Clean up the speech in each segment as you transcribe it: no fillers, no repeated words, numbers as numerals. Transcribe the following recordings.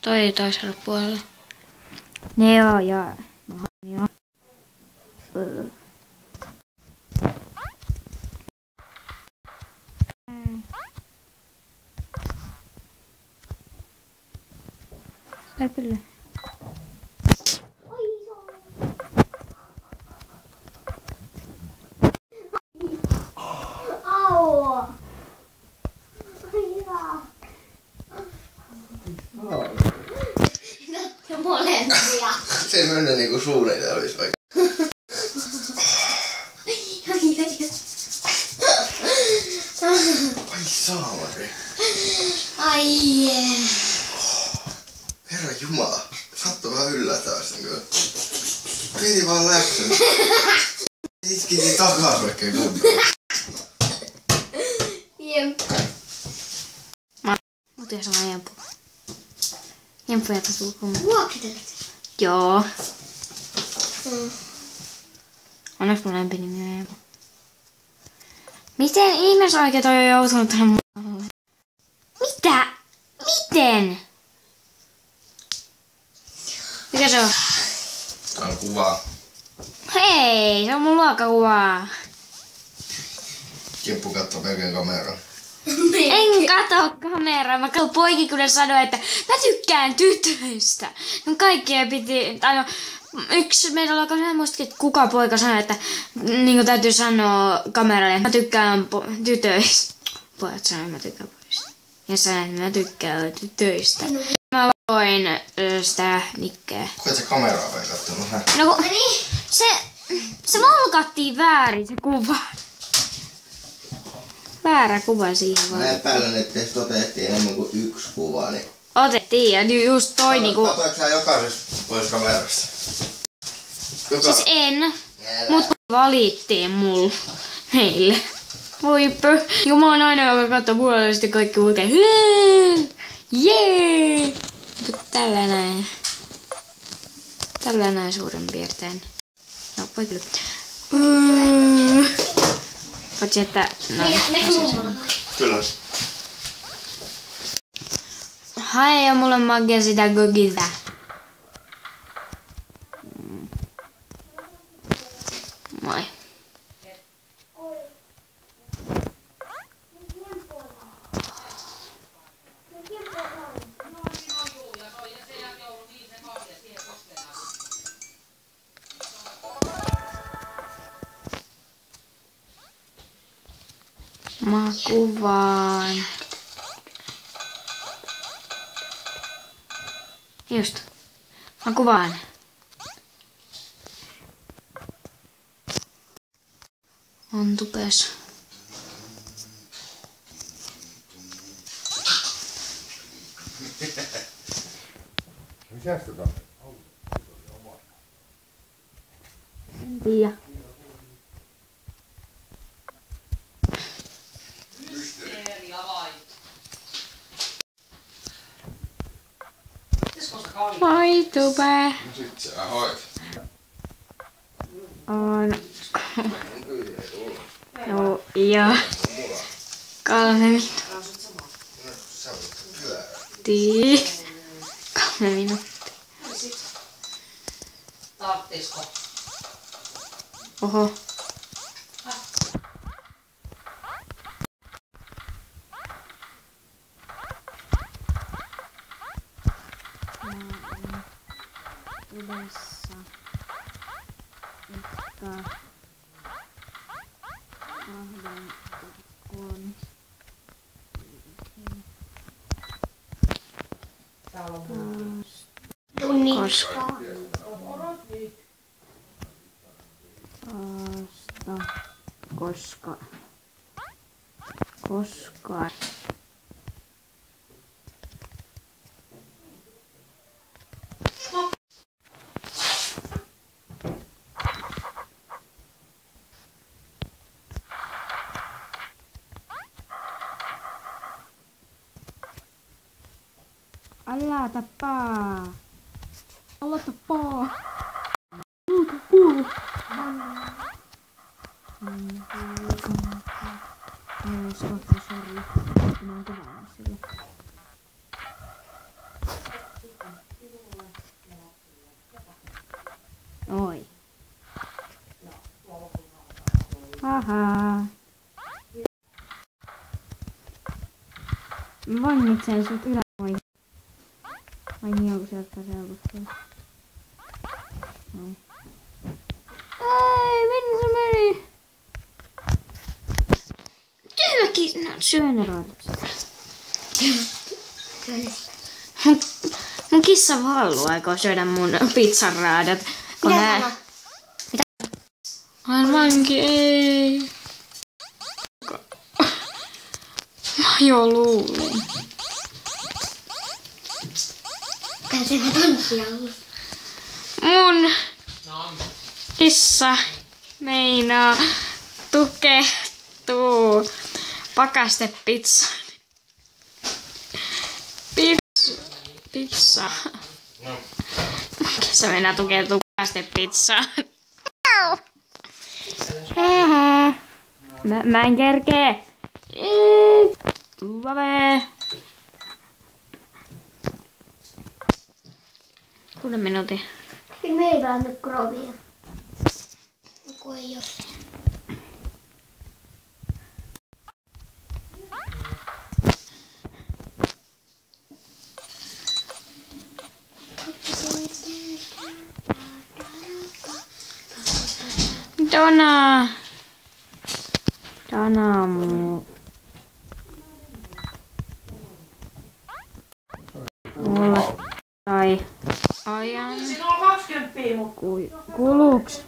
Toi toisella puolella. Joo, joo. Joo. Kyllä. Molempia. Se ei mennä niinku suunnitelmissa vaikka. Ai saamari. Ai jee. Herra Jumala. Sattu vähän yllättää sen kyllä. Piti vaan läksyn. Itkiti takas vaikka kuntoon. Jep. Mutta jos on jempu. Jempu jätä sulkuun. Vuokitelet. Joo. Onneksi mun lempinimi on jempu. Miten ihmeessä oikein toi on joutunut tähän mun alle? Mitä? Miten? Mikä se on? Tää on kuva. Hei, se on mun luokkakuva. Kimppu kattoo pelkän kameran. En kato kameraa. Mä katson poikin, kun ne sanoi, että mä tykkään tytöistä. No kaikkia piti, tai no, yksi meidän luokassa, en muistakin, että kuka poika sanoi, että niin täytyy sanoa kameralle, että mä tykkään tytöistä. Pojat sanoi, että mä tykkään pojista. Ja sanoin, että mä tykkään tytöistä. Mä voin sitä nikkeä. Kuka se kameraa päin kattonut? No kun se molkattiin väärin se kuva. Väärä kuva siihen Mä vaan. epäilen, että teistä otettiin enemmän kuin yksi kuva, niin... Otettiin ja just toi niinku... Katoitko sä jokaisesta pois kamerasta? Siis en. Mut valittiin meille. Voipö. Ja mä oon aina, joka katsoo puolella ja sitten kaikki huikee. Jee! Tällä näin. Tällä näin suurin piirtein. No, voi kyllä. Paitsi että... Noin. Kyllä. Hae ja mulle magia sitä gogilta. Moi. Mä kuvaan. Just. Mä kuvaan. On tupes. Mikäs tota? En tiedä. Moi tupä. No sit sä hoit. On. No joo. 3 minuuttia. Sä voit pyörää. 3 minuuttia. Tarttisko? Oho. Yhdessä. Ehkä. 2, 3. Täällä on Koska. Koska. Koska. Älä tappaa. Älä tappaa. Sorry. ne on keväällä silloin. Oi. Haha. Mä vangitsen sut ylävoihin. Vai niin onko se ottaa selkustua? Noin. Ei, minne se meni? Tyhmäkin, no Syö ne raadat. mun kissa Vallu aikoo syödä mun pizzaraadat. Kun Mitä nää... sano? Aivankin ei. Mä jo luulin. Käydään tanssialla. Mun kissa meinaa tukehtuu pakastepizzaan. Pizza. Mun kissa meinaa tukehtuu pakastepizzaan. Mä en kerkee. Vave. 6 minuutin. Kyllä meillä on nyt krovia. Kun ei ole. Dona. Dana muu. Mulla sai ajan. Siinä on 20 mutta Kuluks.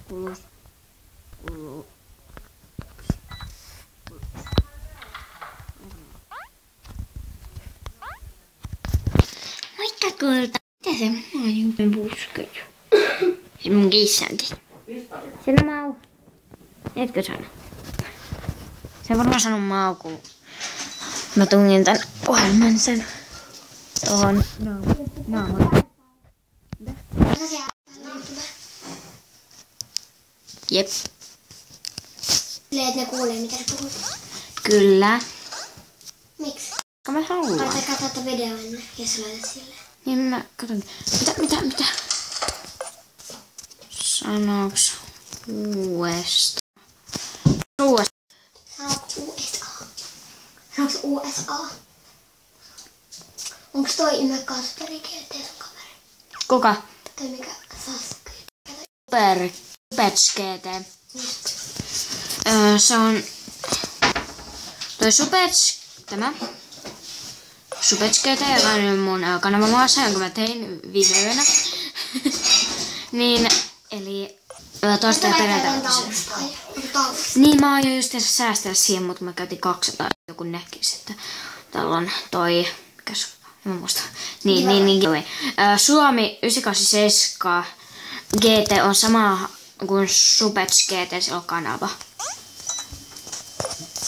Kulus. Kulu. Moikka kulta. Mitä se on puskeju? Se mun kissankin. Sillä mau. Etkö sano? Se varmaan sanoo mau, kun mä tungin tän ohjelman sen tohon naamaan. Jep, Silleen, että ne kuulee, mitä sä puhut. kyllä. Miksi? Koska mä haluan. Laita katsoa video ennen, jos sä laitat sille. Niin mä katon. Mitä? Sanoks uudesta? Uudesta. Sanoks USA? Sanoks USA? Onks toi Ime Kasperi GT sun kaveri? Kuka? Toi mikä Sasuke? Supets GT. Se on toi Supets, tämä. Supets GT, joka on mun kanavamaassa, jonka mä tein viime yönä. Niin, eli toista ja perjantaina. Niin, mä oon jo just säästää siihen, mutta mä käytin 200, joku näkisi, että täällä on toi, mikäs, en mä muista. Niin. Suomi 987 GT on sama kuin Supets GT, se on kanava.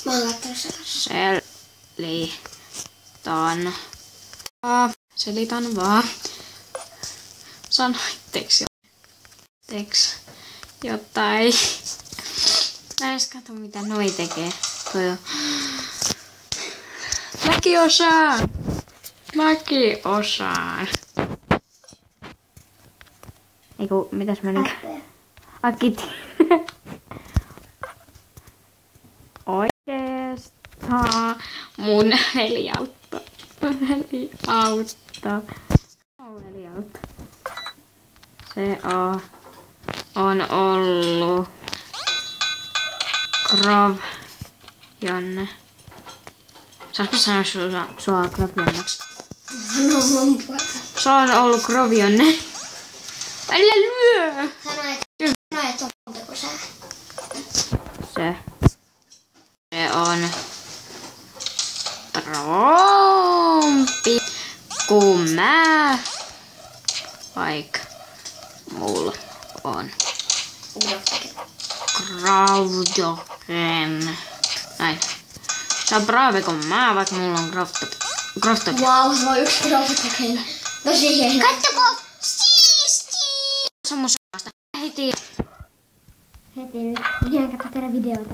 Mä oon laittanut sen. Selitän vaan. Sanoitteks jotain. Näis kato mitä noi tekee. Toi on. Mäkin osaan. Eiku, mitäs mä nyt? Akit. Oikeestaan. Mun heliauto. Se on ollut Grov Jonne. Saanko sanoa sua Grov Jonneksi? No mun puolta. Se on ollut Grov Jonne. Älä lyö! Sano, että on monta kuin sä. Se on trompi kuin mä. Vaikka mulla on Grauvjoken. Näin. Se on braave kuin mä, vaikka mulla on Groftoken. Vau, se on yksi Grauvjoken. Tosi hieno. Kattokaa! Siisti! Se on mun sellaista. Heti. Heti nyt. Ihan katso tehdä videoita.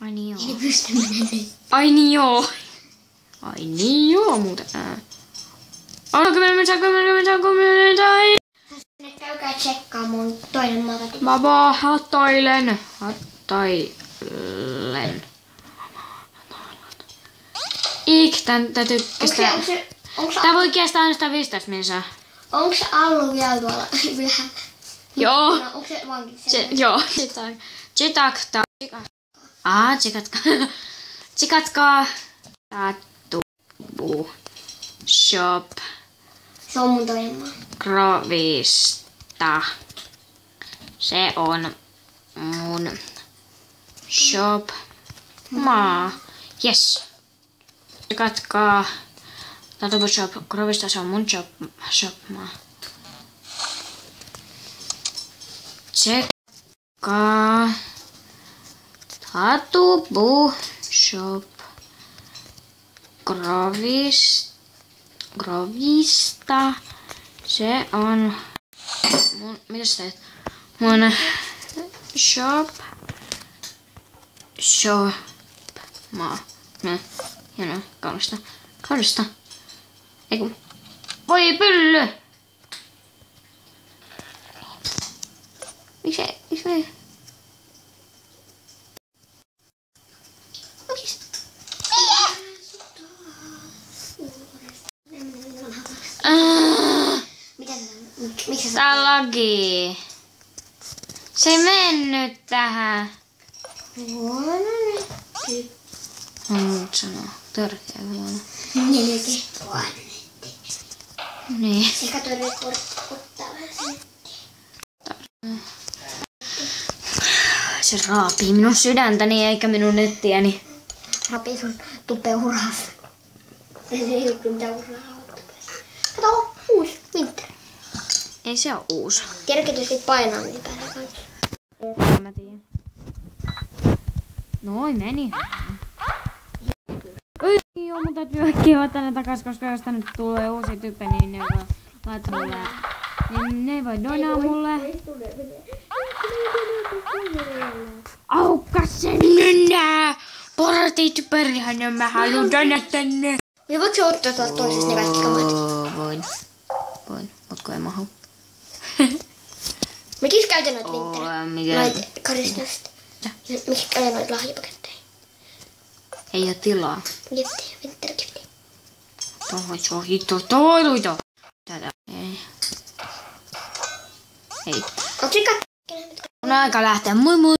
Ai niin joo. Ei pysty menemään. Ai niin joo. Ai niin joo muuten. Onko me tai? Nyt käykää tsekkaa mun toinen maraton. Baba, hattoilen. Tän tykkästä. Onks Tää voi kestää ainoastaan 15 minsaa. onks Allu vielä tuolla ylhäällä? Joo. No, onks se vankissa? Joo. Tsekatkaa. Tattoo shop Se on mun toinen maa. Grovista. Se on mun shop maa. Yes. Tsekatkaa. Tattoo shop Grovista. Se on mun shop maa. Tsekkaa. Tattoo shop Grovista. Se on mun, mitä sä teet? Mun shop maa. Hienoa, kaunista. Eiku. Voi pylly! Miksi? Mitä sä miksi sä Tää lagi. Se ei mennyt tähän. huono nyt? On sanoa. Törkeä huono. 40 vuonna. Niin. Se kato nyt ottaa vähän sen. Se raapii minun sydäntäni eikä minun nettiäni. Rapi sun tupeuras. Se ei ole kyllä mitään uraa. Kato, uusi Winter. Ei se oo uusi. Tiedätkö, että sit painaa niin päällä kanssa? Mä tiedän. Noin meni. Ei joo, mun täytyy äkkiä olla tänne takas, koska jos tänne tulee uusi tyyppi, niin ne voi laittaa mulle. Niin ne voi donaa mulle. Aukka sen nenää! Portit perhana, mä haluun donaa tänne. Ja voitko sä ottaa tuolta toisesta ne kaikki kamat? Voin, mut kun ei mahu. Miksi käytän noita Winter? Mikä? Noita karistosta. Miksi käytän noita lahjapaketteja? Ei oo tilaa. Gifti, Winter gifti. Toiluita. Tätä. Ei. Onko se katkeinen? On aika lähteä. Moi moi.